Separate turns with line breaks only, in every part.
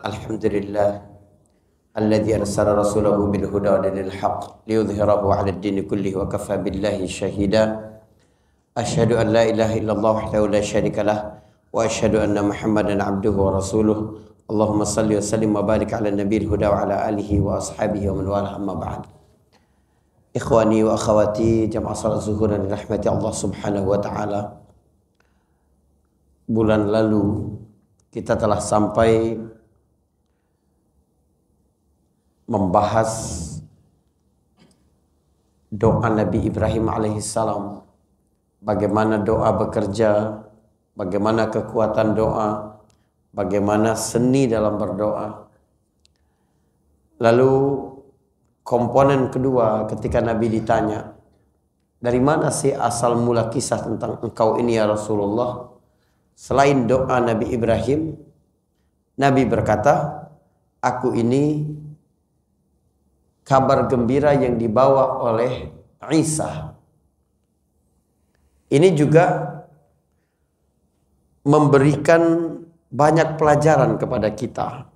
Alhamdulillah alladzi arsala rasulahu bil huda wa dinil haqq liyudhhirahu 'ala ad-din kullihi wa kafa billahi shahida. Asyhadu an la ilaha illallah wahdahu la syarika lah wa asyhadu anna Muhammadan 'abduhu wa rasuluh. Allahumma shalli wa sallim wa barik 'ala nabiyil huda wa 'ala alihi wa ashabihi wa man walah, amma ba'd. Ikhwani wa akhwati jamaah salat zuhur dan rahmati Allah Subhanahu wa taala. Bulan lalu kita telah sampai membahas doa Nabi Ibrahim alaihissalam, bagaimana doa bekerja, bagaimana kekuatan doa, bagaimana seni dalam berdoa. Lalu komponen kedua, ketika Nabi ditanya, dari mana sih asal mula kisah tentang engkau ini ya Rasulullah? Selain doa Nabi Ibrahim, Nabi berkata, aku ini kabar gembira yang dibawa oleh Isa. Ini juga memberikan banyak pelajaran kepada kita.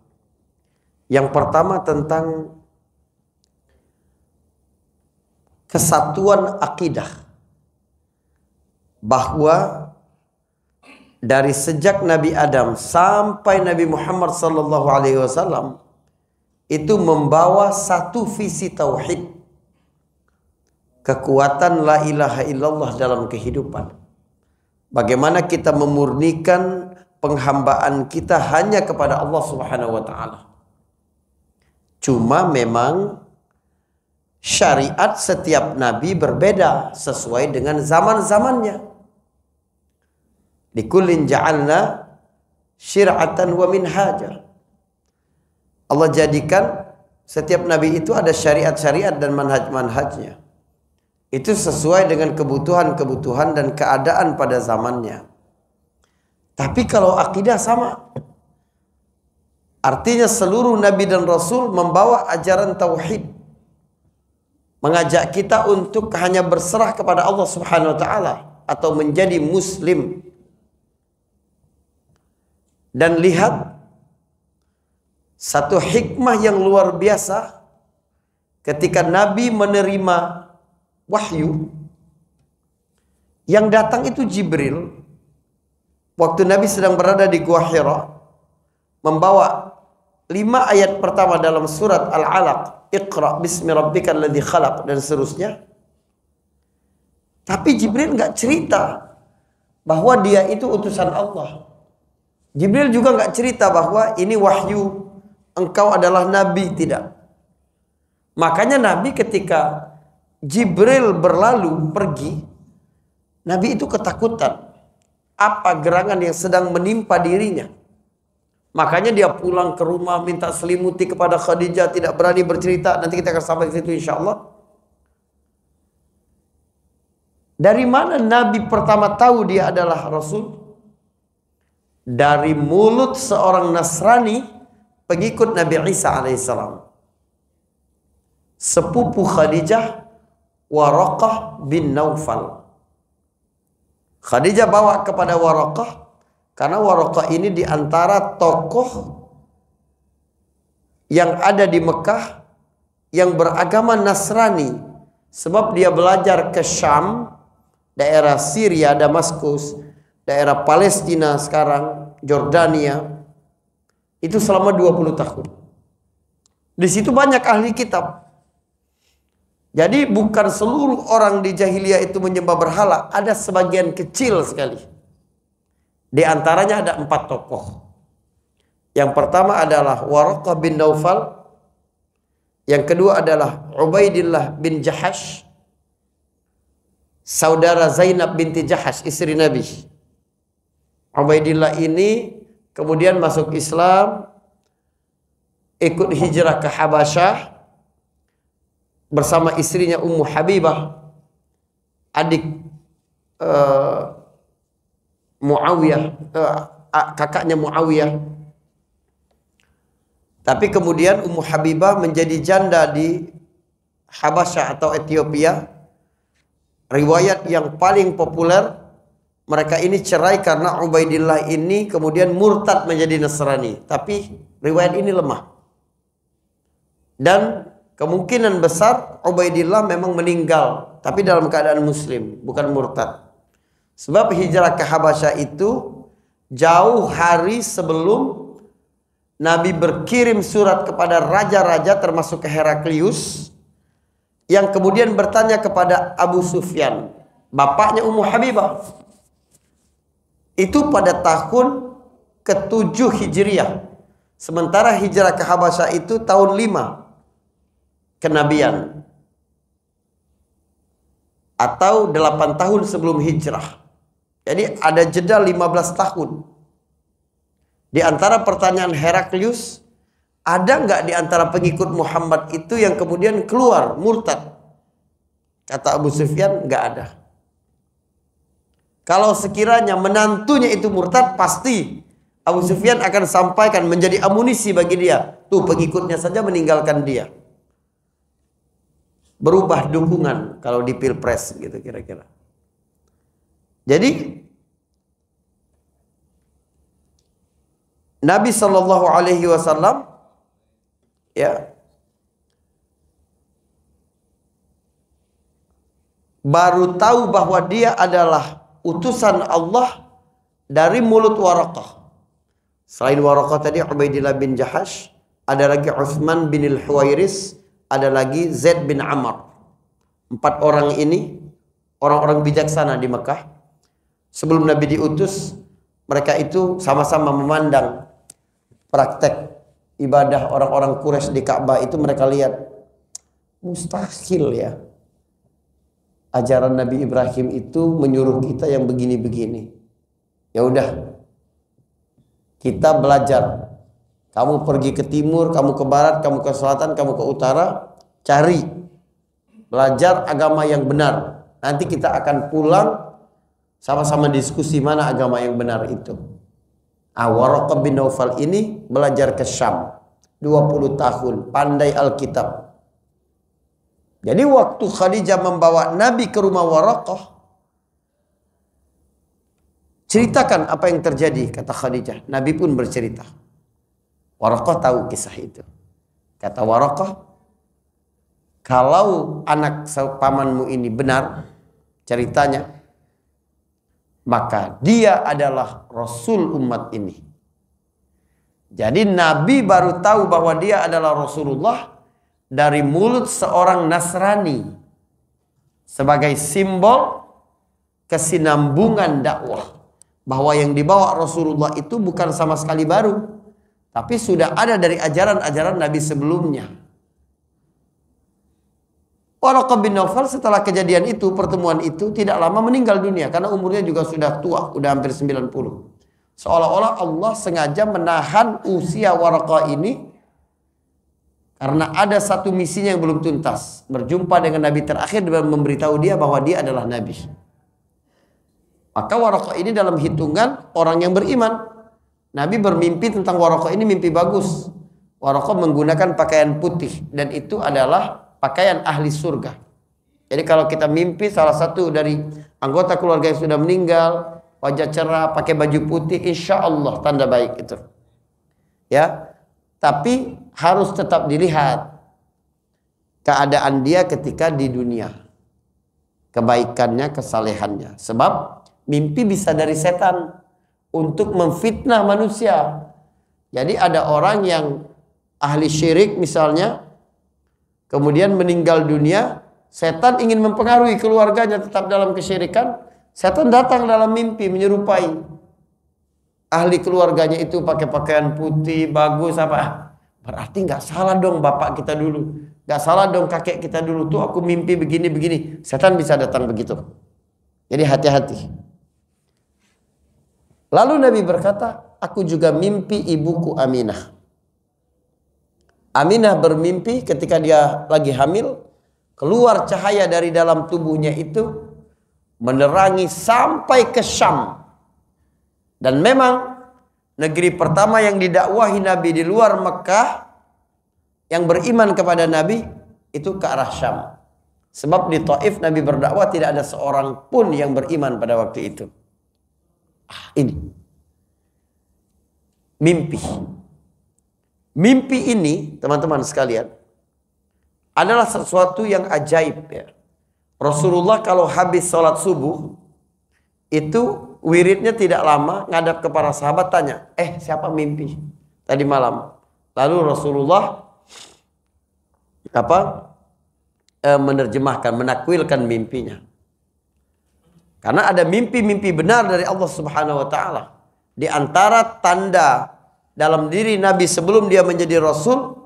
Yang pertama tentang kesatuan akidah, bahwa dari sejak Nabi Adam sampai Nabi Muhammad sallallahu alaihi wasallam itu membawa satu visi tauhid, kekuatan la ilaha illallah dalam kehidupan. Bagaimana kita memurnikan penghambaan kita hanya kepada Allah Subhanahu wa taala. Cuma memang syariat setiap nabi berbeda sesuai dengan zaman-zamannya. Likullin ja'alna syir'atan wa minhaja. Allah jadikan setiap nabi itu ada syariat-syariat dan manhaj-manhajnya. Itu sesuai dengan kebutuhan-kebutuhan dan keadaan pada zamannya. Tapi kalau akidah sama. Artinya seluruh nabi dan rasul membawa ajaran tauhid. Mengajak kita untuk hanya berserah kepada Allah Subhanahu wa taala atau menjadi muslim. Dan lihat satu hikmah yang luar biasa ketika Nabi menerima wahyu, yang datang itu Jibril. Waktu Nabi sedang berada di Gua Hira, membawa 5 ayat pertama dalam surat Al-Alaq, Iqra bismi rabbikal ladzi khalaq, dan seterusnya. Tapi Jibril nggak cerita bahwa dia itu utusan Allah. Jibril juga nggak cerita bahwa ini wahyu, engkau adalah nabi, tidak. Makanya Nabi ketika Jibril berlalu pergi, Nabi itu ketakutan. Apa gerangan yang sedang menimpa dirinya? Makanya dia pulang ke rumah, minta selimuti kepada Khadijah, tidak berani bercerita. Nanti kita akan sampai ke situ insya Allah. Dari mana Nabi pertama tahu dia adalah Rasul? Dari mulut seorang Nasrani pengikut Nabi Isa alaihissalam, sepupu Khadijah, Waraqah bin Naufal. Khadijah bawa kepada Waraqah karena Waraqah ini diantara tokoh yang ada di Mekah yang beragama Nasrani, sebab dia belajar ke Syam, daerah Syria, Damaskus, daerah Palestina sekarang, Jordania, itu selama 20 tahun. Di situ banyak ahli kitab. Jadi bukan seluruh orang di jahiliyah itu menyembah berhala, ada sebagian kecil sekali. Di antaranya ada 4 tokoh. Yang pertama adalah Waraqah bin Naufal. Yang kedua adalah Ubaidillah bin Jahash, saudara Zainab binti Jahash, istri Nabi. Ubaidillah ini kemudian masuk Islam, ikut hijrah ke Habasyah bersama istrinya Ummu Habibah, adik Muawiyah, kakaknya Muawiyah. Tapi kemudian Ummu Habibah menjadi janda di Habasyah atau Ethiopia. Riwayat yang paling populer, mereka ini cerai karena Ubaidillah ini kemudian murtad menjadi Nasrani. Tapi riwayat ini lemah. Dan kemungkinan besar Ubaidillah memang meninggal, tapi dalam keadaan muslim, bukan murtad. Sebab hijrah ke Habasyah itu jauh hari sebelum Nabi berkirim surat kepada raja-raja termasuk ke Heraklius, yang kemudian bertanya kepada Abu Sufyan, bapaknya Ummu Habibah. Itu pada tahun ke-7 Hijriah. Sementara hijrah ke Habasyah itu tahun 5 kenabian, atau 8 tahun sebelum hijrah. Jadi ada jeda 15 tahun. Di antara pertanyaan Heraklius, ada nggak di antara pengikut Muhammad itu yang kemudian keluar murtad? Kata Abu Sufyan, nggak ada. Kalau sekiranya menantunya itu murtad, pasti Abu Sufyan akan sampaikan menjadi amunisi bagi dia. Tuh pengikutnya saja meninggalkan dia. Berubah dukungan kalau di pilpres gitu kira-kira. Jadi Nabi Shallallahu Alaihi Wasallam ya baru tahu bahwa dia adalah utusan Allah dari mulut Waraqah. Selain Waraqah tadi Ubaidillah bin Jahash, ada lagi Utsman bin al-Huwairis, ada lagi Zaid bin Amr. 4 orang ini orang-orang bijaksana di Mekah. Sebelum Nabi diutus, mereka itu sama-sama memandang praktek ibadah orang-orang Quraisy di Ka'bah itu. Mereka lihat mustahil ya, ajaran Nabi Ibrahim itu menyuruh kita yang begini-begini. Ya udah, kita belajar. Kamu pergi ke timur, kamu ke barat, kamu ke selatan, kamu ke utara, cari belajar agama yang benar. Nanti kita akan pulang sama-sama diskusi mana agama yang benar itu. Waraqah bin Naufal ini belajar ke Syam 20 tahun, pandai Alkitab. Jadi waktu Khadijah membawa Nabi ke rumah Waraqah, ceritakan apa yang terjadi, kata Khadijah. Nabi pun bercerita. Waraqah tahu kisah itu. Kata Waraqah, kalau anak pamanmu ini benar ceritanya, maka dia adalah Rasul umat ini. Jadi Nabi baru tahu bahwa dia adalah Rasulullah dari mulut seorang Nasrani, sebagai simbol kesinambungan dakwah, bahwa yang dibawa Rasulullah itu bukan sama sekali baru, tapi sudah ada dari ajaran-ajaran Nabi sebelumnya. Waraqah bin Naufal setelah kejadian itu, pertemuan itu, tidak lama meninggal dunia karena umurnya juga sudah tua, udah hampir 90. Seolah-olah Allah sengaja menahan usia Waraqah ini karena ada satu misinya yang belum tuntas, berjumpa dengan Nabi terakhir dan memberitahu dia bahwa dia adalah Nabi. Maka Waraqah ini dalam hitungan orang yang beriman. Nabi bermimpi tentang Waraqah ini, mimpi bagus. Waraqah menggunakan pakaian putih dan itu adalah pakaian ahli surga. Jadi kalau kita mimpi salah satu dari anggota keluarga yang sudah meninggal, wajah cerah, pakai baju putih, insya Allah tanda baik itu. Ya, tapi harus tetap dilihat keadaan dia ketika di dunia, kebaikannya, kesalehannya. Sebab mimpi bisa dari setan untuk memfitnah manusia. Jadi ada orang yang ahli syirik misalnya, kemudian meninggal dunia, setan ingin mempengaruhi keluarganya tetap dalam kesyirikan. Setan datang dalam mimpi menyerupai ahli keluarganya itu pakai pakaian putih bagus apa. Berarti nggak salah dong bapak kita dulu, nggak salah dong kakek kita dulu. Tuh aku mimpi begini-begini. Setan bisa datang begitu. Jadi hati-hati. Lalu Nabi berkata, aku juga mimpi ibuku Aminah. Aminah bermimpi ketika dia lagi hamil, keluar cahaya dari dalam tubuhnya itu menerangi sampai ke Syam. Dan memang negeri pertama yang didakwahi Nabi di luar Mekah yang beriman kepada Nabi itu ke arah Syam. Sebab di Taif Nabi berdakwah tidak ada seorang pun yang beriman pada waktu itu. Ini mimpi. Mimpi ini, teman-teman sekalian, adalah sesuatu yang ajaib ya. Rasulullah kalau habis sholat subuh, itu wiridnya tidak lama, ngadap ke para sahabat tanya, siapa mimpi tadi malam? Lalu Rasulullah menerjemahkan, menakwilkan mimpinya. Karena ada mimpi-mimpi benar dari Allah Subhanahu wa taala. Di antara tanda dalam diri Nabi sebelum dia menjadi Rasul,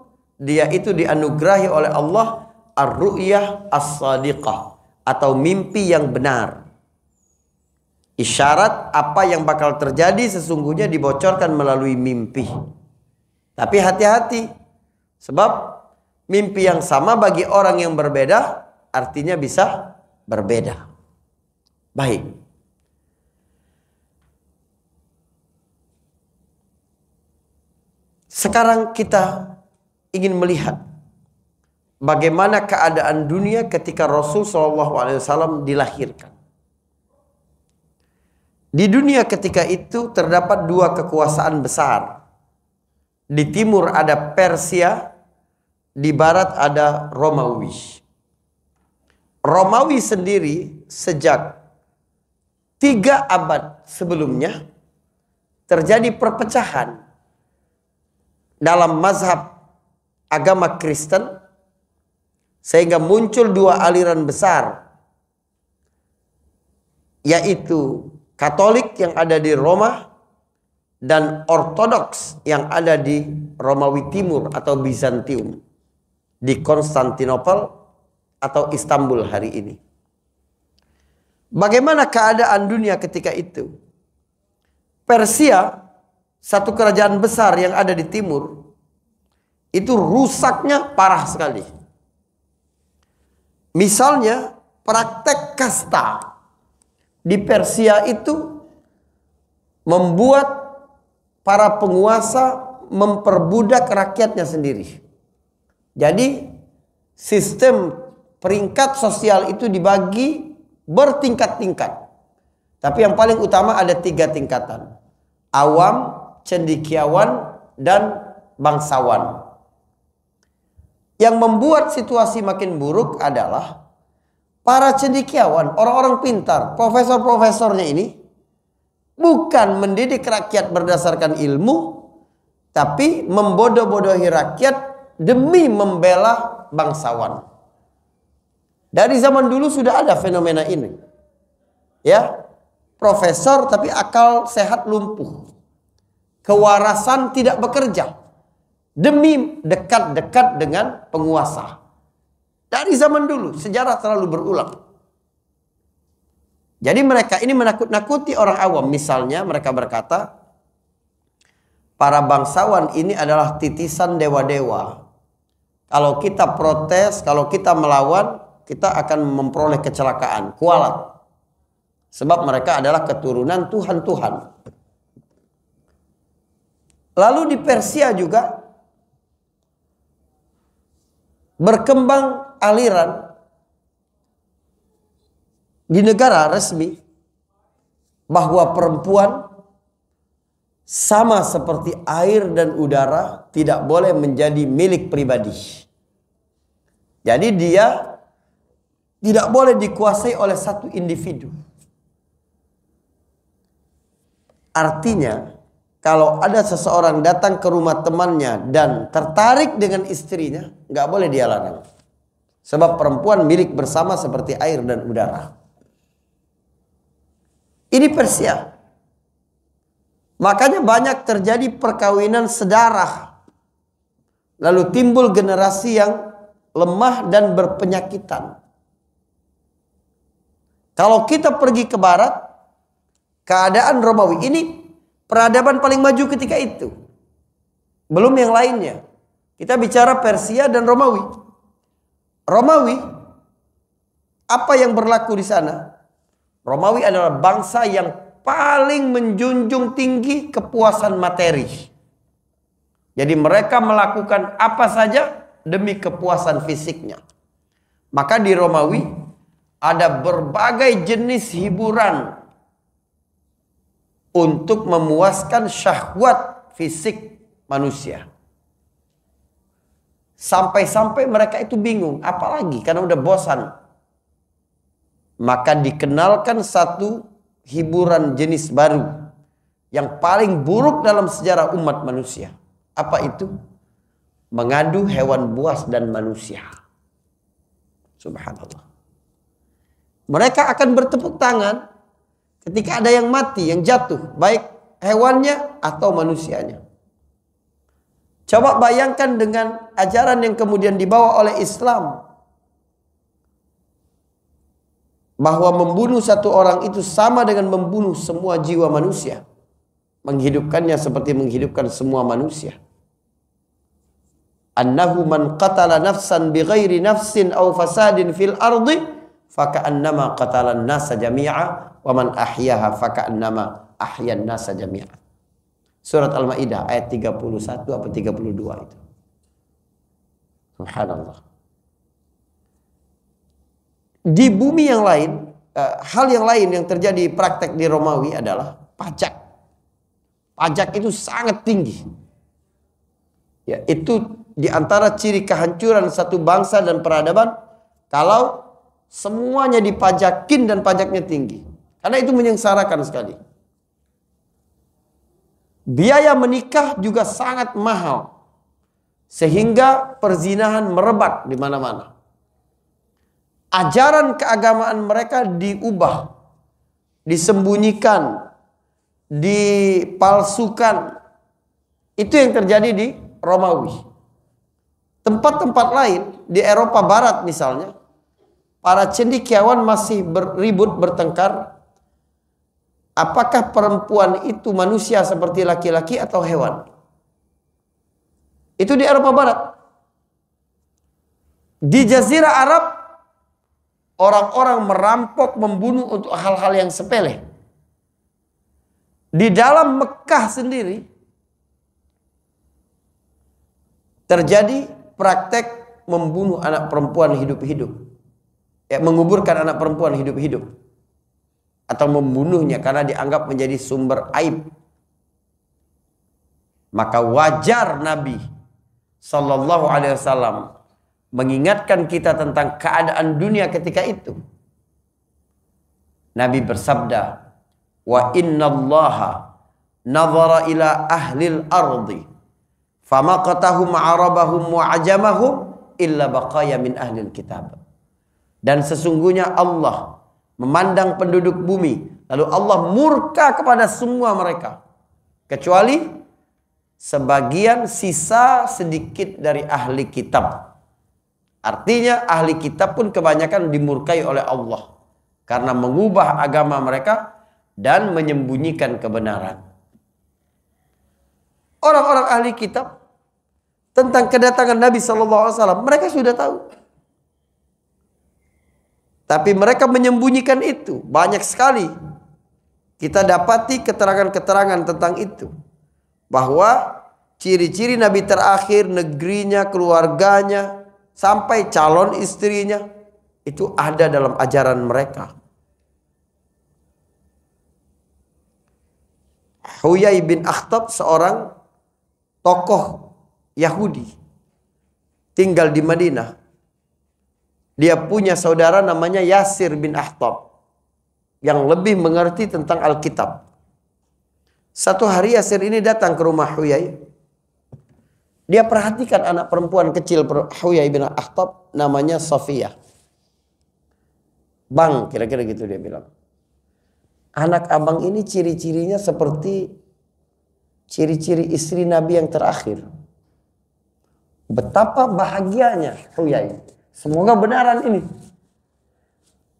dia itu dianugerahi oleh Allah ar-ru'yah as-sadiqah, atau mimpi yang benar. Isyarat apa yang bakal terjadi sesungguhnya dibocorkan melalui mimpi. Tapi hati-hati, sebab mimpi yang sama bagi orang yang berbeda artinya bisa berbeda. Baik. Sekarang kita ingin melihat bagaimana keadaan dunia ketika Rasul SAW dilahirkan. Di dunia ketika itu terdapat dua kekuasaan besar. Di timur ada Persia, di barat ada Romawi. Romawi sendiri sejak 3 abad sebelumnya terjadi perpecahan dalam mazhab agama Kristen, sehingga muncul dua aliran besar, yaitu Katolik yang ada di Roma dan Ortodoks yang ada di Romawi Timur atau Bizantium, di Konstantinopel atau Istanbul hari ini. Bagaimana keadaan dunia ketika itu? Persia, satu kerajaan besar yang ada di timur, itu rusaknya parah sekali. Misalnya praktek kasta di Persia itu membuat para penguasa memperbudak rakyatnya sendiri. Jadi sistem peringkat sosial itu dibagi bertingkat-tingkat. Tapi yang paling utama ada 3 tingkatan: awam, cendekiawan, dan bangsawan. Yang membuat situasi makin buruk adalah para cendekiawan, orang-orang pintar, profesor-profesornya ini bukan mendidik rakyat berdasarkan ilmu, tapi membodoh-bodohi rakyat demi membela bangsawan. Dari zaman dulu sudah ada fenomena ini. Ya, profesor tapi akal sehat lumpuh. Kewarasan tidak bekerja demi dekat-dekat dengan penguasa. Dari zaman dulu, sejarah selalu berulang. Jadi mereka ini menakut-nakuti orang awam. Misalnya mereka berkata, para bangsawan ini adalah titisan dewa-dewa. Kalau kita protes, kalau kita melawan, kita akan memperoleh kecelakaan, kualat. Sebab mereka adalah keturunan Tuhan-Tuhan. Lalu di Persia juga berkembang aliran di negara resmi bahwa perempuan sama seperti air dan udara tidak boleh menjadi milik pribadi. Jadi dia tidak boleh dikuasai oleh satu individu. Artinya, kalau ada seseorang datang ke rumah temannya dan tertarik dengan istrinya, nggak boleh dia larang. Sebab perempuan milik bersama seperti air dan udara. Ini Persia. Makanya banyak terjadi perkawinan sedarah. Lalu timbul generasi yang lemah dan berpenyakitan. Kalau kita pergi ke barat, keadaan Romawi ini peradaban paling maju ketika itu. Belum yang lainnya. Kita bicara Persia dan Romawi. Romawi, apa yang berlaku di sana? Romawi adalah bangsa yang paling menjunjung tinggi kepuasan materi. Jadi mereka melakukan apa saja demi kepuasan fisiknya. Maka di Romawi ada berbagai jenis hiburan untuk memuaskan syahwat fisik manusia. Sampai-sampai mereka itu bingung, apalagi karena udah bosan. Maka dikenalkan satu hiburan jenis baru yang paling buruk dalam sejarah umat manusia. Apa itu? Mengadu hewan buas dan manusia. Subhanallah. Mereka akan bertepuk tangan ketika ada yang mati, yang jatuh, baik hewannya atau manusianya. Coba bayangkan dengan ajaran yang kemudian dibawa oleh Islam, bahwa membunuh satu orang itu sama dengan membunuh semua jiwa manusia. Menghidupkannya seperti menghidupkan semua manusia. Annahu man qatala nafsan bighairi nafsin aw fasadin fil ardi faka'annama qatala an-nasa jami'a wa man ahyaha faka'annama ahya an-nasa jami'a. Surat Al-Maidah ayat 31 atau 32 itu. Subhanallah. Di bumi yang lain, hal yang lain yang terjadi praktek di Romawi adalah pajak. Pajak itu sangat tinggi. Ya, itu diantara ciri kehancuran satu bangsa dan peradaban kalau semuanya dipajakin dan pajaknya tinggi. Karena itu menyengsarakan sekali. Biaya menikah juga sangat mahal. Sehingga perzinahan merebak di mana-mana. Ajaran keagamaan mereka diubah, disembunyikan, dipalsukan. Itu yang terjadi di Romawi. Tempat-tempat lain di Eropa Barat misalnya, para cendekiawan masih beribut bertengkar. Apakah perempuan itu manusia seperti laki-laki atau hewan? Itu di Eropa Barat. Di Jazirah Arab, orang-orang merampok, membunuh untuk hal-hal yang sepele. Di dalam Mekah sendiri, terjadi praktek membunuh anak perempuan hidup-hidup. Ya, menguburkan anak perempuan hidup-hidup. Atau membunuhnya karena dianggap menjadi sumber aib. Maka wajar Nabi Sallallahu Alaihi Wasallam mengingatkan kita tentang keadaan dunia ketika itu. Nabi bersabda, wa innallaha nazara ila ahlil ardi famaqatahum arabahum wa ajamahum illa baqaya min ahlil kitab. Dan sesungguhnya Allah memandang penduduk bumi, lalu Allah murka kepada semua mereka, kecuali sebagian sisa sedikit dari ahli kitab. Artinya ahli kitab pun kebanyakan dimurkai oleh Allah karena mengubah agama mereka dan menyembunyikan kebenaran. Orang-orang ahli kitab tentang kedatangan Nabi SAW mereka sudah tahu. Tapi mereka menyembunyikan itu. Banyak sekali kita dapati keterangan-keterangan tentang itu. Bahwa ciri-ciri Nabi terakhir, negerinya, keluarganya, sampai calon istrinya, itu ada dalam ajaran mereka. Huyai bin Akhtab, seorang tokoh Yahudi, tinggal di Madinah. Dia punya saudara namanya Yasir bin Akhtab yang lebih mengerti tentang Alkitab. Satu hari Yasir ini datang ke rumah Huyai. Dia perhatikan anak perempuan kecil Huyai bin Akhtab namanya Safiyah. Bang, kira-kira gitu dia bilang. Anak abang ini ciri-cirinya seperti ciri-ciri istri Nabi yang terakhir. Betapa bahagianya Huyai. Semoga benaran ini.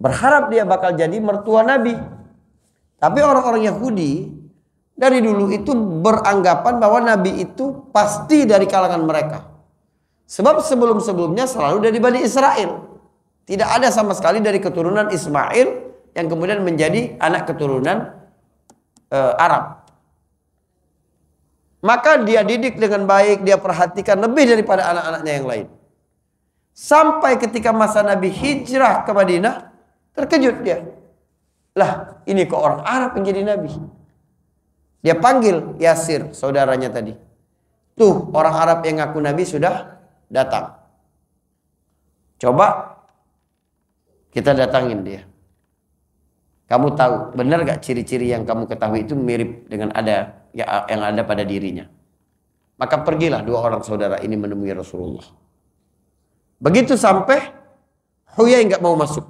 Berharap dia bakal jadi mertua Nabi. Tapi orang-orang Yahudi dari dulu itu beranggapan bahwa Nabi itu pasti dari kalangan mereka. Sebab sebelum-sebelumnya selalu dari Bani Israel. Tidak ada sama sekali dari keturunan Ismail yang kemudian menjadi anak keturunan Arab. Maka dia didik dengan baik, dia perhatikan lebih daripada anak-anaknya yang lain. Sampai ketika masa Nabi hijrah ke Madinah, terkejut dia. Lah, ini kok orang Arab yang jadi Nabi. Dia panggil Yasir, saudaranya tadi. Tuh, orang Arab yang ngaku Nabi sudah datang. Coba kita datangin dia. Kamu tahu, benar gak ciri-ciri yang kamu ketahui itu mirip dengan ada yang ada pada dirinya? Maka pergilah dua orang saudara ini menemui Rasulullah. Begitu sampai, Huyai nggak mau masuk.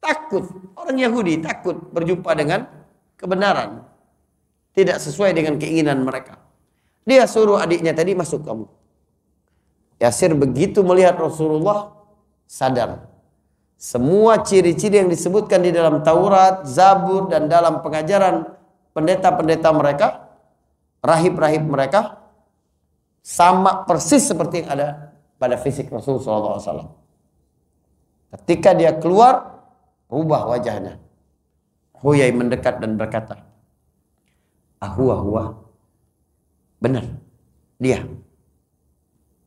Takut, orang Yahudi takut berjumpa dengan kebenaran. Tidak sesuai dengan keinginan mereka. Dia suruh adiknya tadi masuk kamu. Yasir begitu melihat Rasulullah, sadar. Semua ciri-ciri yang disebutkan di dalam Taurat, Zabur, dan dalam pengajaran pendeta-pendeta mereka, rahib-rahib mereka, sama persis seperti yang ada pada fisik Rasulullah SAW. Ketika dia keluar, rubah wajahnya. Huyai mendekat dan berkata, Ahwa. Benar, dia.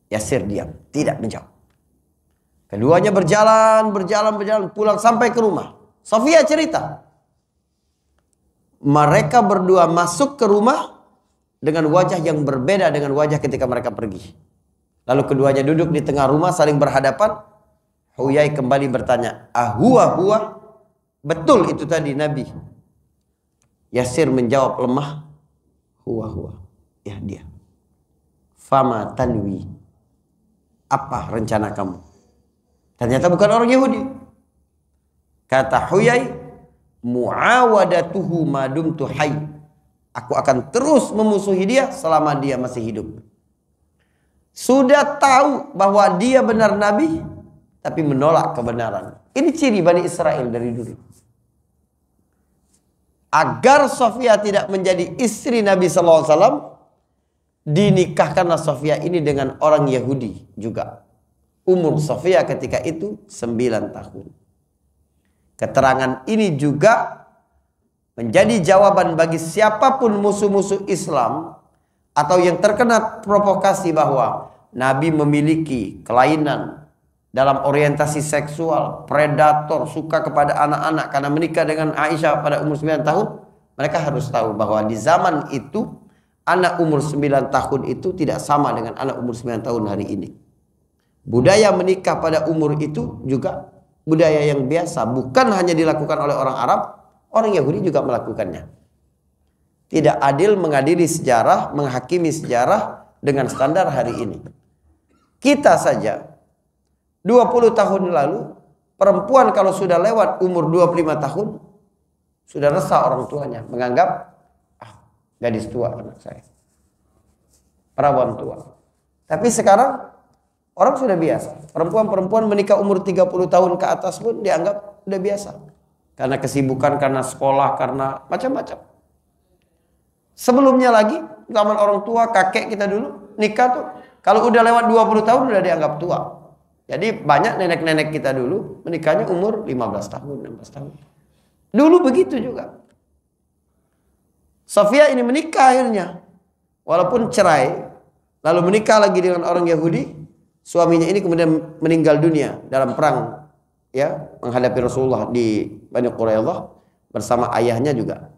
Yasir diam, tidak menjawab. Keduanya berjalan, pulang sampai ke rumah. Sofia cerita. Mereka berdua masuk ke rumah dengan wajah yang berbeda dengan wajah ketika mereka pergi. Lalu keduanya duduk di tengah rumah saling berhadapan. Huyai kembali bertanya, Ahwa, betul itu tadi Nabi? Yasir menjawab lemah, Huwa, ya dia. Fama tanwi, apa rencana kamu? Ternyata bukan orang Yahudi. Kata Huyai, muawadatuhu madumtu hayy. Aku akan terus memusuhi dia selama dia masih hidup. Sudah tahu bahwa dia benar Nabi, tapi menolak kebenaran. Ini ciri Bani Israel dari dulu. Agar Sofia tidak menjadi istri Nabi SAW, dinikahkanlah Sofia ini dengan orang Yahudi juga. Umur Sofia ketika itu 9 tahun. Keterangan ini juga menjadi jawaban bagi siapapun musuh-musuh Islam atau yang terkena provokasi bahwa Nabi memiliki kelainan dalam orientasi seksual, predator, suka kepada anak-anak karena menikah dengan Aisyah pada umur 9 tahun. Mereka harus tahu bahwa di zaman itu anak umur 9 tahun itu tidak sama dengan anak umur 9 tahun hari ini. Budaya menikah pada umur itu juga budaya yang biasa, bukan hanya dilakukan oleh orang Arab, orang Yahudi juga melakukannya. Tidak adil mengadili sejarah, menghakimi sejarah dengan standar hari ini. Kita saja 20 tahun lalu, perempuan kalau sudah lewat umur 25 tahun, sudah resah orang tuanya, menganggap gadis tua anak saya, perawan tua. Tapi sekarang orang sudah biasa. Perempuan-perempuan menikah umur 30 tahun ke atas pun dianggap sudah biasa. Karena kesibukan, karena sekolah, karena macam-macam. Sebelumnya lagi, zaman orang tua, kakek kita dulu, nikah tuh, kalau udah lewat 20 tahun udah dianggap tua. Jadi banyak nenek-nenek kita dulu menikahnya umur 15 tahun, 16 tahun. Dulu begitu juga. Sofia ini menikah akhirnya. Walaupun cerai, lalu menikah lagi dengan orang Yahudi. Suaminya ini kemudian meninggal dunia dalam perang, ya, menghadapi Rasulullah di Bani Quraidah bersama ayahnya juga.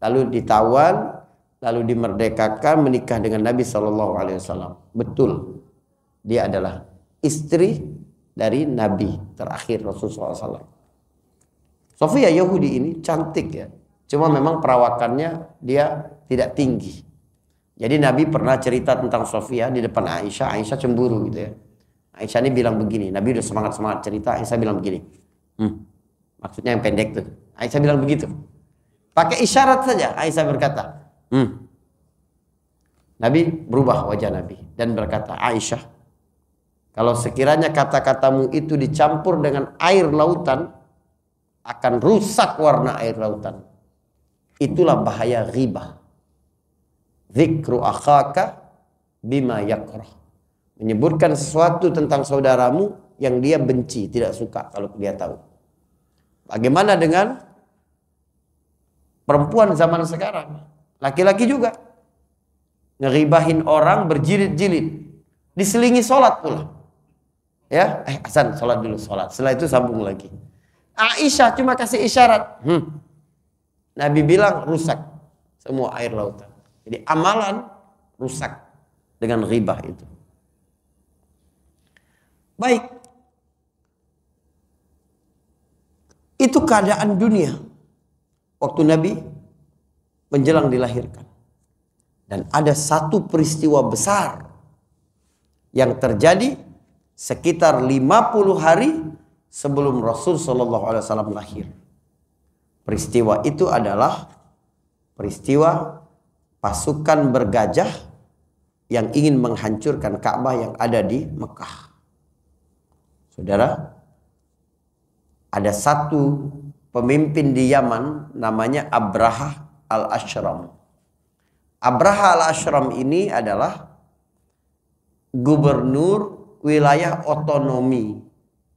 Lalu ditawan, lalu dimerdekakan, menikah dengan Nabi SAW. Betul, dia adalah istri dari Nabi terakhir Rasulullah SAW. Sofia Yahudi ini cantik ya, cuma memang perawakannya dia tidak tinggi. Jadi Nabi pernah cerita tentang Sofia di depan Aisyah. Aisyah cemburu gitu ya. Aisyah ini bilang begini, Nabi udah semangat-semangat cerita, Aisyah bilang begini. Maksudnya yang pendek tuh. Aisyah bilang begitu. Pakai isyarat saja Aisyah berkata. Nabi berubah wajah Nabi dan berkata, Aisyah, kalau sekiranya kata-katamu itu dicampur dengan air lautan, akan rusak warna air lautan. Itulah bahaya ghibah. Dzikru akhaka bima yakrah. Menyebutkan sesuatu tentang saudaramu yang dia benci, tidak suka kalau dia tahu. Bagaimana dengan perempuan zaman sekarang? Laki-laki juga ngeribahin orang berjilid-jilid, diselingi sholat pula. Ya, Hasan sholat dulu, sholat. Setelah itu sambung lagi. Aisyah cuma kasih isyarat. Nabi bilang rusak semua air lautan. Jadi amalan rusak dengan ghibah itu. baik. Itu keadaan dunia waktu Nabi menjelang dilahirkan. Dan ada satu peristiwa besar yang terjadi sekitar 50 hari sebelum Rasul SAW lahir. Peristiwa itu adalah peristiwa pasukan bergajah yang ingin menghancurkan Ka'bah yang ada di Mekah. Saudara, ada satu pemimpin di Yaman namanya Abraha al-Ashram. Abraha al-Ashram ini adalah gubernur wilayah otonomi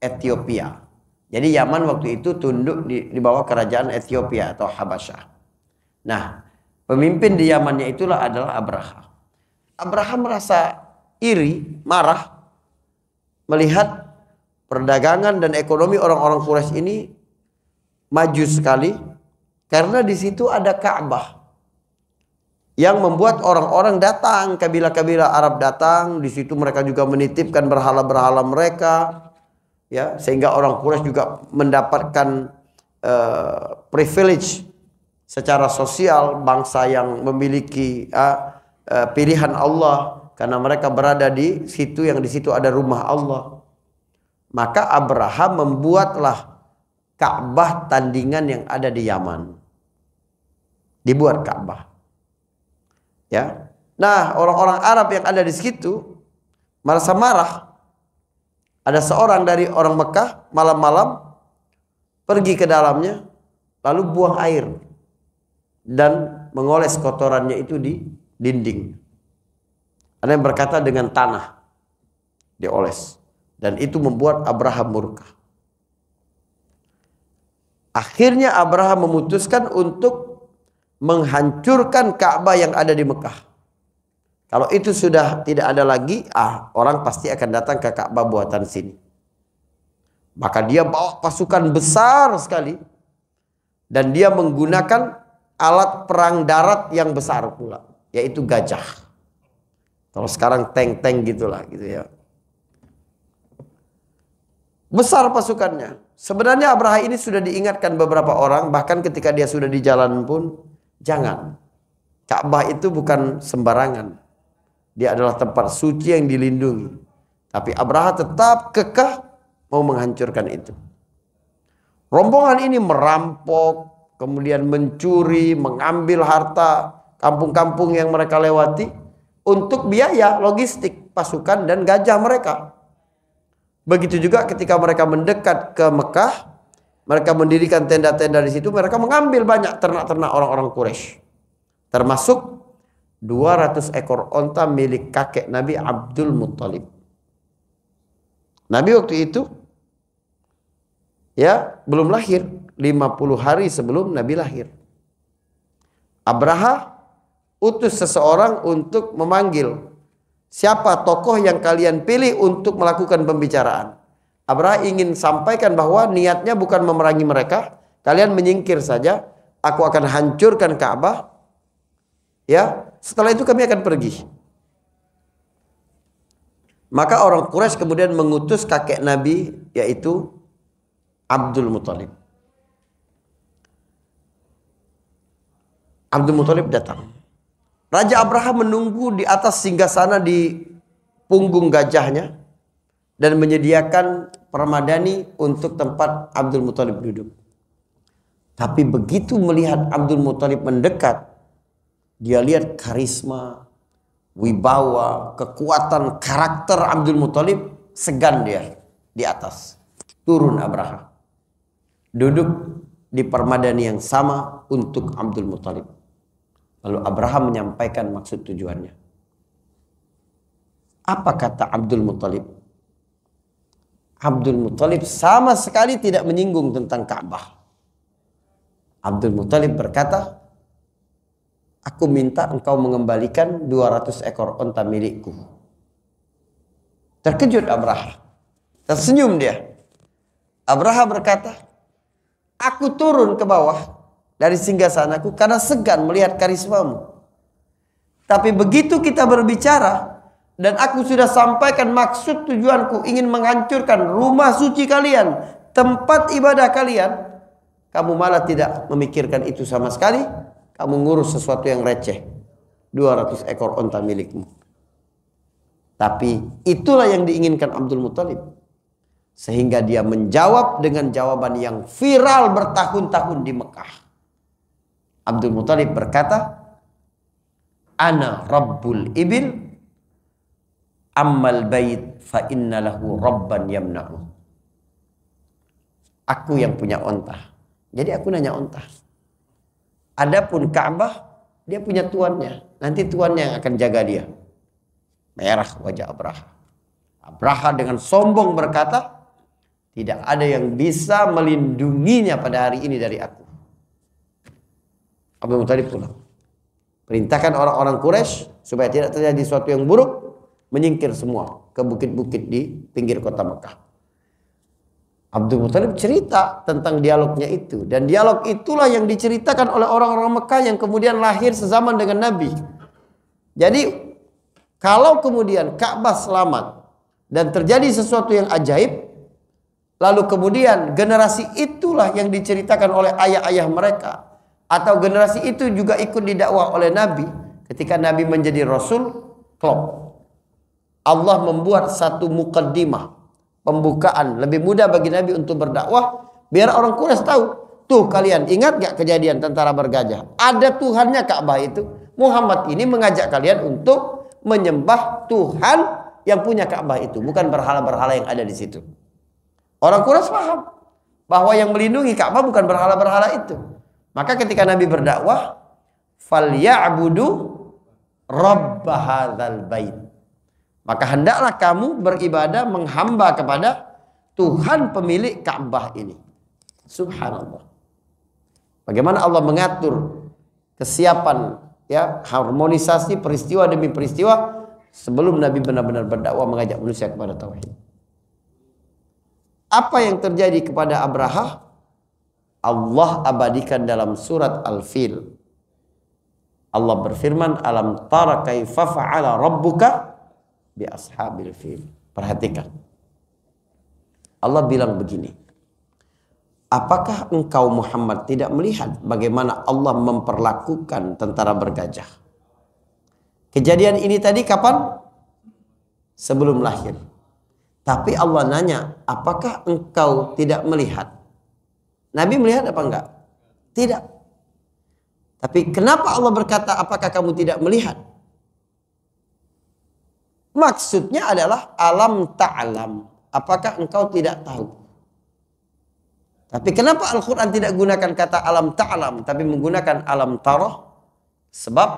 Ethiopia. Jadi Yaman waktu itu tunduk di bawah kerajaan Ethiopia atau Habasyah. Nah, pemimpin di Yamannya itulah adalah Abraha. Abraha merasa iri, marah melihat perdagangan dan ekonomi orang-orang Quraisy ini maju sekali karena di situ ada Ka'bah yang membuat orang-orang datang, kabilah-kabilah Arab datang. Di situ mereka juga menitipkan berhala-berhala mereka. Ya, sehingga orang Quraisy juga mendapatkan privilege secara sosial, bangsa yang memiliki pilihan Allah karena mereka berada di situ, yang di situ ada rumah Allah. Maka Abraha membuatlah Ka'bah tandingan yang ada di Yaman. Dibuat Ka'bah. Ya. Nah, orang-orang Arab yang ada di situ merasa marah. Ada seorang dari orang Mekah malam-malam pergi ke dalamnya lalu buang air dan mengoles kotorannya itu di dinding. Ada yang berkata dengan tanah dioles, dan itu membuat Abraha murka. Akhirnya Abraha memutuskan untuk menghancurkan Ka'bah yang ada di Mekah. Kalau itu sudah tidak ada lagi, orang pasti akan datang ke Ka'bah buatan sini. Maka dia bawa pasukan besar sekali. Dan dia menggunakan alat perang darat yang besar pula, yaitu gajah. Kalau sekarang tank-tank gitulah gitu ya. Besar pasukannya. Sebenarnya Abraha ini sudah diingatkan beberapa orang, bahkan ketika dia sudah di jalan pun, jangan. Ka'bah itu bukan sembarangan. Dia adalah tempat suci yang dilindungi. Tapi Abraha tetap kekeh mau menghancurkan itu. Rombongan ini merampok, kemudian mencuri, mengambil harta kampung-kampung yang mereka lewati untuk biaya logistik pasukan dan gajah mereka. Begitu juga ketika mereka mendekat ke Mekah, mereka mendirikan tenda-tenda di situ, mereka mengambil banyak ternak-ternak orang-orang Quraisy. Termasuk 200 ekor onta milik kakek Nabi Abdul Muttalib. Nabi waktu itu ya belum lahir, 50 hari sebelum Nabi lahir. Abraha utus seseorang untuk memanggil siapa tokoh yang kalian pilih untuk melakukan pembicaraan. Abraha ingin sampaikan bahwa niatnya bukan memerangi mereka, kalian menyingkir saja, aku akan hancurkan Ka'bah. Ya, setelah itu kami akan pergi. Maka orang Quraisy kemudian mengutus kakek Nabi, yaitu Abdul Muttalib. Abdul Muttalib datang. Raja Abraha menunggu di atas singgasana di punggung gajahnya dan menyediakan permadani untuk tempat Abdul Muttalib duduk. Tapi begitu melihat Abdul Muttalib mendekat, dia lihat karisma, wibawa, kekuatan karakter Abdul Muttalib, segan dia di atas. Turun Abraha. Duduk di permadani yang sama untuk Abdul Muttalib. Lalu Abraha menyampaikan maksud tujuannya. Apa kata Abdul Muttalib? Abdul Muttalib sama sekali tidak menyinggung tentang Ka'bah. Abdul Muttalib berkata, aku minta engkau mengembalikan 200 ekor onta milikku. Terkejut Abraha. Tersenyum dia. Abraha berkata, aku turun ke bawah dari singgasanaku karena segan melihat karismamu. Tapi begitu kita berbicara, Dan aku sudah sampaikan maksud tujuanku, ingin menghancurkan rumah suci kalian, tempat ibadah kalian. Kamu malah tidak memikirkan itu sama sekali. Kamu ngurus sesuatu yang receh. 200 ekor onta milikmu. Tapi itulah yang diinginkan Abdul Muthalib. Sehingga dia menjawab dengan jawaban yang viral bertahun-tahun di Mekah. Abdul Muthalib berkata, Ana Rabbul Ibil, ammal bait fa inna lahu rabban yamna'u. Aku yang punya onta. Jadi aku nanya onta. Adapun Ka'bah, dia punya tuannya. Nanti tuannya yang akan jaga dia. Merah wajah Abraha. Abraha dengan sombong berkata, tidak ada yang bisa melindunginya pada hari ini dari aku. Abdul Muthalib pulang. Perintahkan orang-orang Quraisy supaya tidak terjadi sesuatu yang buruk, menyingkir semua ke bukit-bukit di pinggir kota Mekah. Abdul Muthalib cerita tentang dialognya itu, dan dialog itulah yang diceritakan oleh orang-orang Mekah yang kemudian lahir sezaman dengan Nabi. Jadi kalau kemudian Ka'bah selamat dan terjadi sesuatu yang ajaib, lalu kemudian generasi itulah yang diceritakan oleh ayah-ayah mereka, atau generasi itu juga ikut didakwah oleh Nabi ketika Nabi menjadi Rasul, klop. Allah membuat satu mukaddimah, pembukaan lebih mudah bagi Nabi untuk berdakwah, biar orang Quraisy tahu. Tuh kalian ingat gak kejadian tentara bergajah? Ada Tuhannya Ka'bah itu. Muhammad ini mengajak kalian untuk menyembah Tuhan yang punya Ka'bah itu, bukan berhala-berhala yang ada di situ. Orang Quraisy paham bahwa yang melindungi Ka'bah bukan berhala-berhala itu. Maka ketika Nabi berdakwah, falya'budu rabb hadzal bait. Maka hendaklah kamu beribadah menghamba kepada Tuhan pemilik Ka'bah ini. Subhanallah. Bagaimana Allah mengatur kesiapan, ya, harmonisasi peristiwa demi peristiwa sebelum Nabi benar-benar berdakwah mengajak manusia kepada tauhid. Apa yang terjadi kepada Abraha? Allah abadikan dalam surat Al-Fil. Allah berfirman, alam tara kaifa fa'ala rabbuka bi ashabil fil. Perhatikan. Allah bilang begini. Apakah engkau Muhammad tidak melihat bagaimana Allah memperlakukan tentara bergajah? Kejadian ini tadi kapan? Sebelum lahir. Tapi Allah nanya, apakah engkau tidak melihat? Nabi melihat apa enggak? Tidak. Tapi kenapa Allah berkata, apakah kamu tidak melihat? Maksudnya adalah alam ta'lam. Apakah engkau tidak tahu? Tapi kenapa Al-Quran tidak gunakan kata alam ta'lam, tapi menggunakan alam tarah? Sebab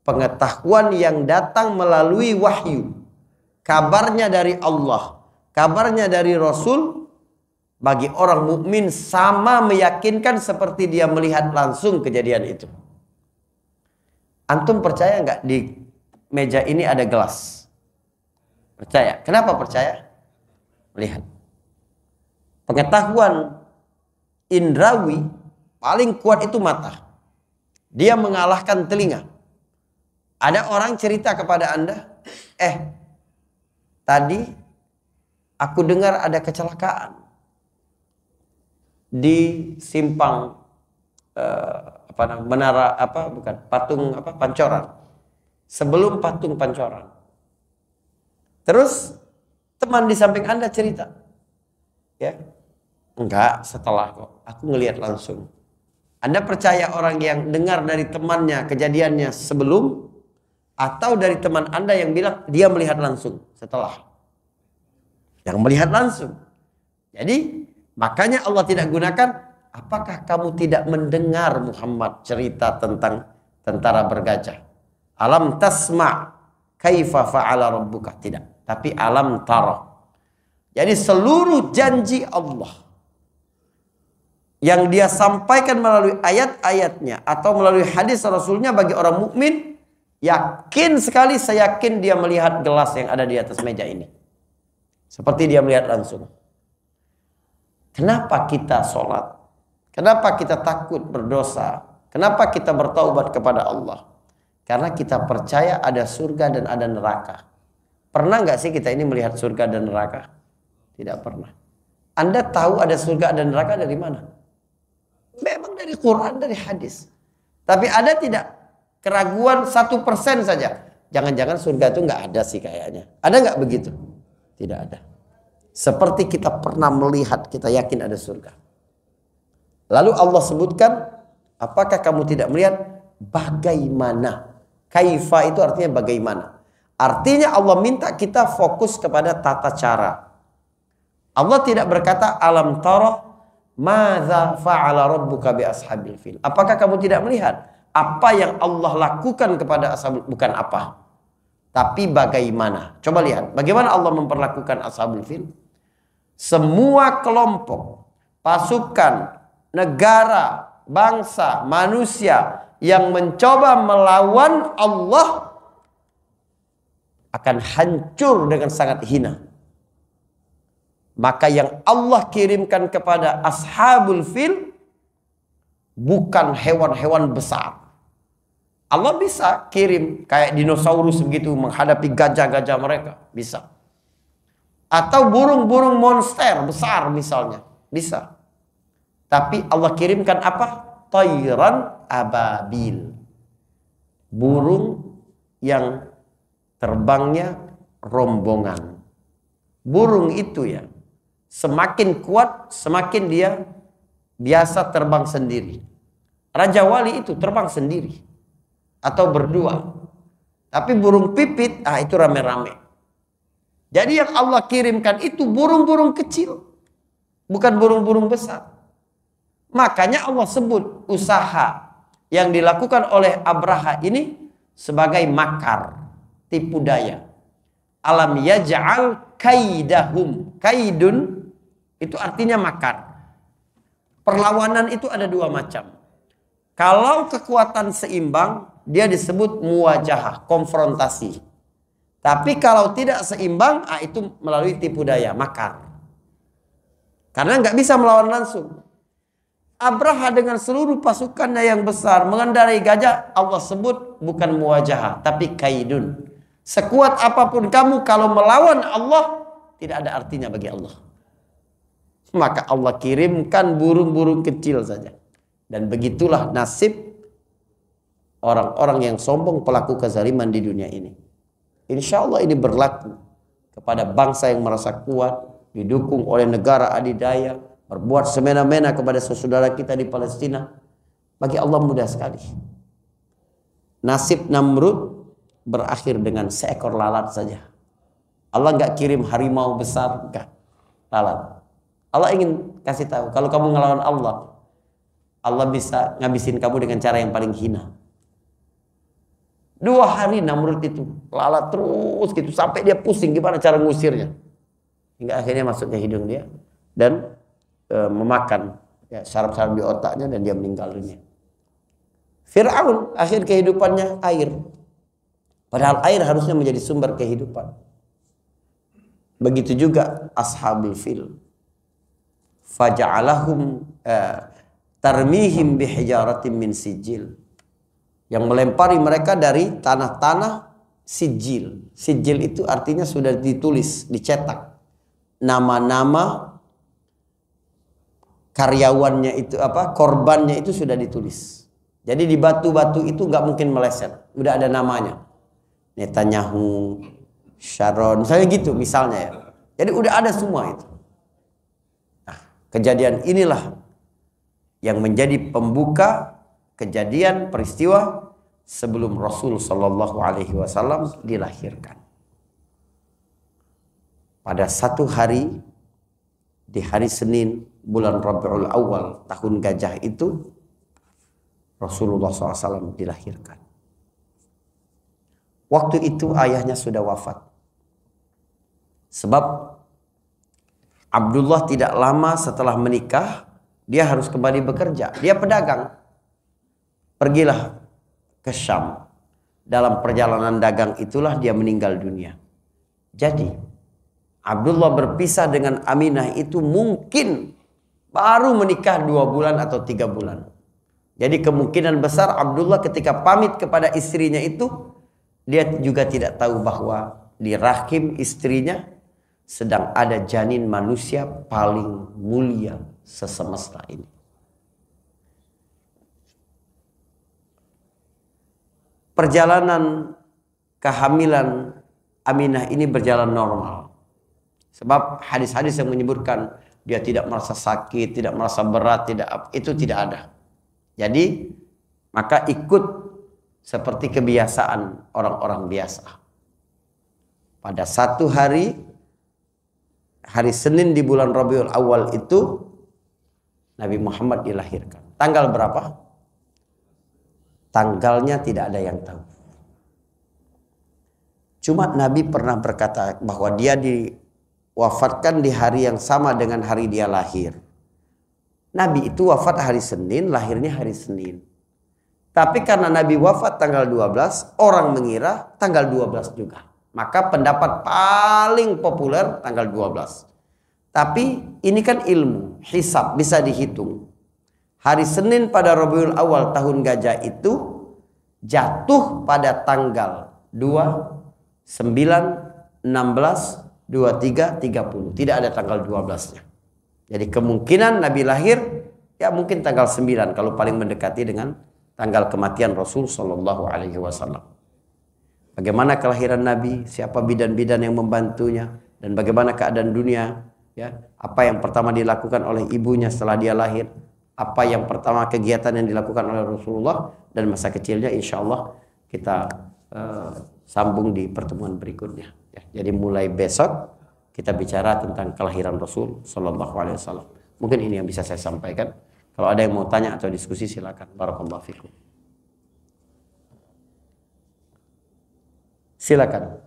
pengetahuan yang datang melalui wahyu, kabarnya dari Allah, kabarnya dari Rasul, bagi orang mukmin sama meyakinkan seperti dia melihat langsung kejadian itu. Antum percaya nggak di meja ini ada gelas? Percaya. Kenapa percaya? Melihat. Pengetahuan indrawi paling kuat itu mata. Dia mengalahkan telinga. Ada orang cerita kepada Anda, tadi aku dengar ada kecelakaan di simpang menara patung Pancoran. Sebelum patung Pancoran. Terus teman di samping Anda cerita, ya, enggak, setelah kok aku ngelihat langsung. Anda percaya orang yang dengar dari temannya kejadiannya sebelum, atau dari teman Anda yang bilang dia melihat langsung setelah? Yang melihat langsung. Jadi makanya Allah tidak gunakan, apakah kamu tidak mendengar Muhammad cerita tentang tentara bergajah? Alam tasma' kaifa fa'ala rabbuka. Tidak. Tapi alam tara. Jadi seluruh janji Allah yang dia sampaikan melalui ayat-ayatnya atau melalui hadis Rasulnya bagi orang mukmin, yakin sekali, saya yakin dia melihat gelas yang ada di atas meja ini. Seperti dia melihat langsung. Kenapa kita sholat? Kenapa kita takut berdosa? Kenapa kita bertaubat kepada Allah? Karena kita percaya ada surga dan ada neraka. Pernah nggak sih kita ini melihat surga dan neraka? Tidak pernah. Anda tahu ada surga dan neraka dari mana? Memang dari Quran, dari hadis. Tapi ada tidak keraguan 1% saja? Jangan-jangan surga itu nggak ada sih kayaknya. Ada nggak begitu? Tidak ada. Seperti kita pernah melihat, kita yakin ada surga. Lalu Allah sebutkan, apakah kamu tidak melihat? Bagaimana? Kaifa itu artinya bagaimana. Artinya Allah minta kita fokus kepada tata cara. Allah tidak berkata, alam tara madza fa'ala rabbuka bi ashabil fil. Apakah kamu tidak melihat apa yang Allah lakukan kepada ashabul, bukan apa, tapi bagaimana. Coba lihat bagaimana Allah memperlakukan ashabul fil. Semua kelompok, pasukan, negara, bangsa, manusia yang mencoba melawan Allah akan hancur dengan sangat hina. Maka yang Allah kirimkan kepada ashabul fil bukan hewan-hewan besar. Allah bisa kirim kayak dinosaurus begitu menghadapi gajah-gajah mereka, bisa. Atau burung-burung monster besar misalnya, bisa. Tapi Allah kirimkan apa? Tayran ababil. Burung yang terbangnya rombongan. Burung itu ya, semakin kuat, semakin dia biasa terbang sendiri. Raja Wali itu terbang sendiri atau berdua. Tapi burung pipit, itu rame-rame. Jadi yang Allah kirimkan itu burung-burung kecil, bukan burung-burung besar. Makanya Allah sebut usaha yang dilakukan oleh Abraha ini sebagai makar, tipu daya. Alam yaj'al kaidahum. Kaidun itu artinya makar. Perlawanan itu ada dua macam. Kalau kekuatan seimbang, dia disebut muwajahah, konfrontasi. Tapi kalau tidak seimbang, itu melalui tipu daya, makar. Karena nggak bisa melawan langsung. Abraha dengan seluruh pasukannya yang besar mengendarai gajah, Allah sebut bukan muwajahah, tapi kaidun. Sekuat apapun kamu, kalau melawan Allah, tidak ada artinya bagi Allah. Maka Allah kirimkan burung-burung kecil saja. Dan begitulah nasib orang-orang yang sombong, pelaku kezaliman di dunia ini. Insya Allah ini berlaku kepada bangsa yang merasa kuat, didukung oleh negara adidaya, berbuat semena-mena kepada saudara kita di Palestina. Bagi Allah mudah sekali. Nasib Namrud berakhir dengan seekor lalat saja. Allah nggak kirim harimau besar, enggak. Lalat. Allah ingin kasih tahu, kalau kamu ngelawan Allah, Allah bisa ngabisin kamu dengan cara yang paling hina. 2 hari Namrud itu lalat terus gitu sampai dia pusing gimana cara ngusirnya. Hingga akhirnya masuk ke hidung dia dan memakan saraf-saraf di otaknya dan dia meninggal dunia. Fir'aun akhir kehidupannya air. Padahal air harusnya menjadi sumber kehidupan. Begitu juga ashabul fil. Faja'alahum tarmihim bihijaratin min sijil. Yang melempari mereka dari tanah-tanah sijil. Sijil itu artinya sudah ditulis, dicetak. Nama-nama karyawannya itu korbannya itu sudah ditulis. Jadi di batu-batu itu nggak mungkin meleset, udah ada namanya. Netanyahu, Sharon, misalnya gitu misalnya ya. Jadi udah ada semua itu. Nah, kejadian inilah yang menjadi pembuka kejadian peristiwa sebelum Rasul Shallallahu Alaihi Wasallam dilahirkan. Pada satu hari di hari Senin bulan Rabiul Awal tahun gajah itu Rasulullah SAW dilahirkan. Waktu itu ayahnya sudah wafat. Sebab Abdullah tidak lama setelah menikah dia harus kembali bekerja. Dia pedagang. Pergilah ke Syam. Dalam perjalanan dagang itulah dia meninggal dunia. Jadi Abdullah berpisah dengan Aminah itu mungkin baru menikah 2 bulan atau 3 bulan. Jadi kemungkinan besar Abdullah ketika pamit kepada istrinya itu, dia juga tidak tahu bahwa di rahim istrinya sedang ada janin manusia paling mulia sesemesta ini. Perjalanan kehamilan Aminah ini berjalan normal. Sebab hadis-hadis yang menyebutkan dia tidak merasa sakit, tidak merasa berat, itu tidak ada. Jadi maka ikut seperti kebiasaan orang-orang biasa. Pada satu hari Senin di bulan Rabiul Awal itu Nabi Muhammad dilahirkan. Tanggal berapa? Tanggalnya tidak ada yang tahu. Cuma Nabi pernah berkata bahwa dia diwafatkan di hari yang sama dengan hari dia lahir. Nabi itu wafat hari Senin, lahirnya hari Senin. Tapi karena Nabi wafat tanggal 12, orang mengira tanggal 12 juga. Maka pendapat paling populer tanggal 12. Tapi ini kan ilmu, hisab, bisa dihitung. Hari Senin pada Rabiul Awal tahun gajah itu jatuh pada tanggal 2, 9, 16, 23, 30. Tidak ada tanggal 12-nya. Jadi kemungkinan Nabi lahir ya mungkin tanggal 9 kalau paling mendekati dengan tanggal kematian Rasul Shallallahu Alaihi Wasallam. Bagaimana kelahiran Nabi, siapa bidan-bidan yang membantunya, dan bagaimana keadaan dunia, ya, apa yang pertama dilakukan oleh ibunya setelah dia lahir, apa yang pertama kegiatan yang dilakukan oleh Rasulullah dan masa kecilnya, insya Allah kita sambung di pertemuan berikutnya. Ya, jadi mulai besok kita bicara tentang kelahiran Rasul Sallallahu Alaihi Wasallam. Mungkin ini yang bisa saya sampaikan. Kalau ada yang mau tanya atau diskusi silakan. Barakallahu fikum. Silakan.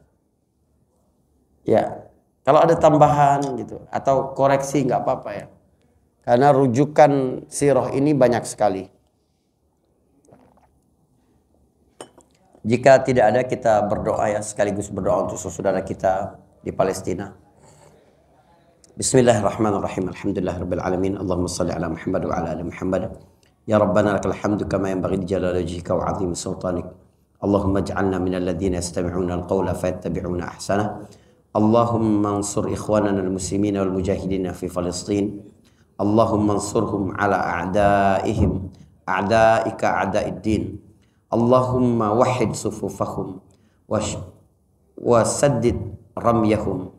Ya, kalau ada tambahan gitu atau koreksi nggak apa-apa ya. Karena rujukan sirah ini banyak sekali. Jika tidak ada, kita berdoa ya, sekaligus berdoa untuk saudara kita di Palestina. Bismillahirrahmanirrahim. Alhamdulillahirabbil alamin. Allahumma shalli ala Muhammad wa ala ali Muhammad. Ya Rabbana lakal hamdu kama yanbaghi li jalali wajhika wa 'azimi sultanik. Allahumma ij'alna minal ladzina yastami'una al-qawla fayattabi'una ahsana. Allahumma ansur ikhwanana al-muslimina wal mujahidina fi Palestin. Allahumma ansurhum ala a'daihim, a'daika a'daiddin. Allahumma wahhid sufufahum wa saddid ramyahum.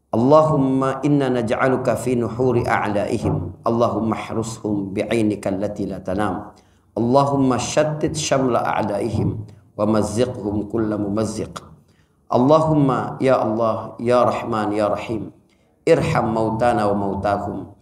Allahumma inna naj'aluka fi nuhuri a'laihim. Allahumma hrushum bi'ainika allati la tanam. Allahumma shattit shamla a'laihim wa mazziqhum kulla mumazziq. Allahumma ya Allah ya Rahman ya Rahim, irham mautana wa mautahum,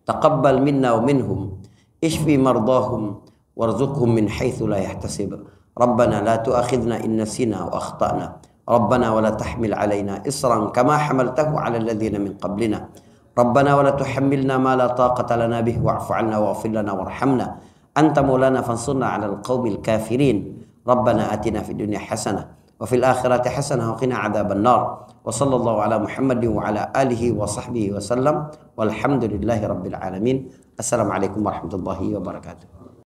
taqabbal minna wa minhum, ishfi mardahum warzuqhum min haitsu la yahtasib. Rabbana la tu'akhidna in nasina wa akhtana. ربنا ولا تحمل علينا إصرا كما حملته على الذين من قبلنا ربنا ولا تحملنا ما لا طاقة لنا به واعف عنا واغفر لنا وارحمنا أنت مولانا فانصرنا على القوم الكافرين ربنا آتنا في الدنيا حسنة وفي الآخرة حسنة وقنا عذاب النار وصلى الله على محمد وعلى آله وصحبه وسلم والحمد لله رب العالمين. السلام عليكم ورحمة الله وبركاته.